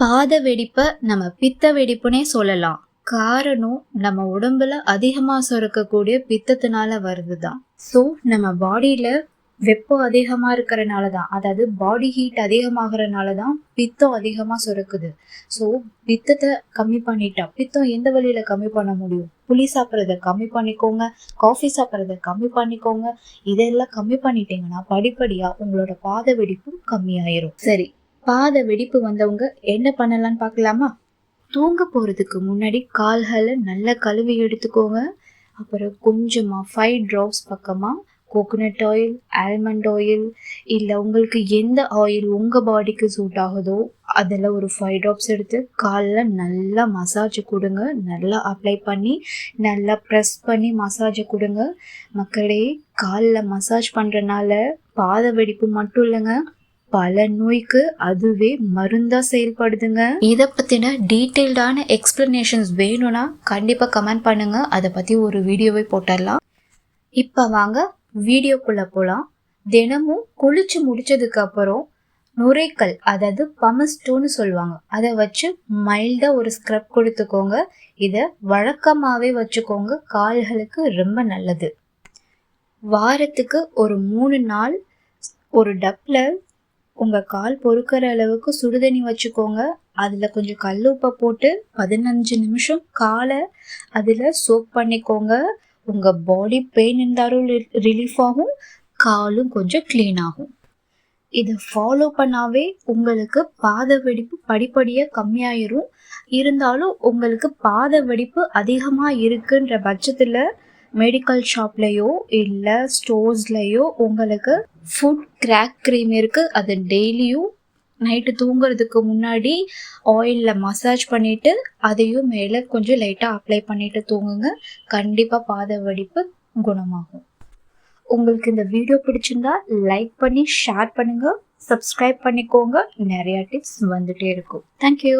பாத வெடிப்பை நம்ம பித்த வெடிப்புனே சொல்லலாம். காரணம் நம்ம உடம்புல அதிகமா சுரக்கக்கூடிய பித்தத்தினால வருதுதான். ஸோ நம்ம பாடியில வெப்பம் அதிகமா இருக்கிறனால தான், அதாவது பாடி ஹீட் அதிகமாகறனால தான் பித்தம் அதிகமா சுரக்குது. ஸோ பித்தத்தை கம்மி பண்ணிட்டா பித்தம் எந்த வழியில கம்மி பண்ண முடியும்? புளி சாப்பிட்றத கம்மி பண்ணிக்கோங்க, காஃபி சாப்பிட்றத கம்மி பண்ணிக்கோங்க. இதெல்லாம் கம்மி பண்ணிட்டீங்கன்னா படிப்படியா உங்களோட பாத வெடிப்பும் கம்மியாயிரும். சரி, பாத வெடிப்பு வந்தவங்க என்ன பண்ணலான்னு பார்க்கலாமா? தூங்க போகிறதுக்கு முன்னாடி கால்களை நல்லா கழுவி எடுத்துக்கோங்க. அப்புறம் கொஞ்சமாக 5 drops பக்கமாக கோகோனட் ஆயில், ஆல்மண்ட் ஆயில், இல்லை உங்களுக்கு எந்த ஆயில் உங்கள் பாடிக்கு சூட் ஆகுதோ அதில் ஒரு 5 drops எடுத்து காலில் நல்லா மசாஜ் கொடுங்க. நல்லா அப்ளை பண்ணி நல்லா ப்ரெஸ் பண்ணி மசாஜ் கொடுங்க. மக்களே, காலில் மசாஜ் பண்ணுறனால பாத வெடிப்பு மட்டும் இல்லைங்க, பல நோய்க்கு அதுவே மருந்தா செயல்படுதுங்க. இதை பற்றின டீட்டெயில்டான எக்ஸ்பிளனேஷன்ஸ் வேணும்னா கண்டிப்பாக கமெண்ட் பண்ணுங்க. அதை பற்றி ஒரு வீடியோவை போட்டுடலாம். இப்போ வாங்க வீடியோக்குள்ளே போகலாம். தினமும் குளிச்சு முடிச்சதுக்கு அப்புறம் நுரைக்கல், அதாவது பமஸ்டோன்னு சொல்லுவாங்க, அதை வச்சு மைல்டாக ஒரு ஸ்க்ரப் கொடுத்துக்கோங்க. இதை வழக்கமாகவே வச்சுக்கோங்க, கால்களுக்கு ரொம்ப நல்லது. வாரத்துக்கு ஒரு 3 நாள் ஒரு டப்பில் உங்கள் கால் பொறுக்கிற அளவுக்கு சுடுதண்ணி வச்சுக்கோங்க. அதில் கொஞ்சம் கல் உப்பை போட்டு 15 நிமிஷம் காலை அதில் சோக் பண்ணிக்கோங்க. உங்கள் பாடி பெயின் இருந்தாலும் ரிலீஃப் ஆகும், காலும் கொஞ்சம் க்ளீன் ஆகும். இதை ஃபாலோ பண்ணாவே உங்களுக்கு பாத வெடிப்பு படிப்படியாக கம்மியாயிரும். இருந்தாலும் உங்களுக்கு பாத வெடிப்பு அதிகமாக இருக்குன்ற பட்சத்தில் மெடிக்கல் ஷாப்லேயோ இல்லை ஸ்டோர்ஸ்லேயோ உங்களுக்கு ஃபுட் கிராக் க்ரீம் இருக்குது. அது டெய்லியும் நைட்டு தூங்குறதுக்கு முன்னாடி ஆயிலில் மசாஜ் பண்ணிவிட்டு அதையும் மேலே கொஞ்சம் லைட்டாக அப்ளை பண்ணிவிட்டு தூங்குங்க. கண்டிப்பாக பாத வெடிப்பு குணமாகும். உங்களுக்கு இந்த வீடியோ பிடிச்சிருந்தா லைக் பண்ணி ஷேர் பண்ணுங்கள், சப்ஸ்கிரைப் பண்ணிக்கோங்க. நிறையா டிப்ஸ் வந்துகிட்டே இருக்கும். தேங்க்யூ.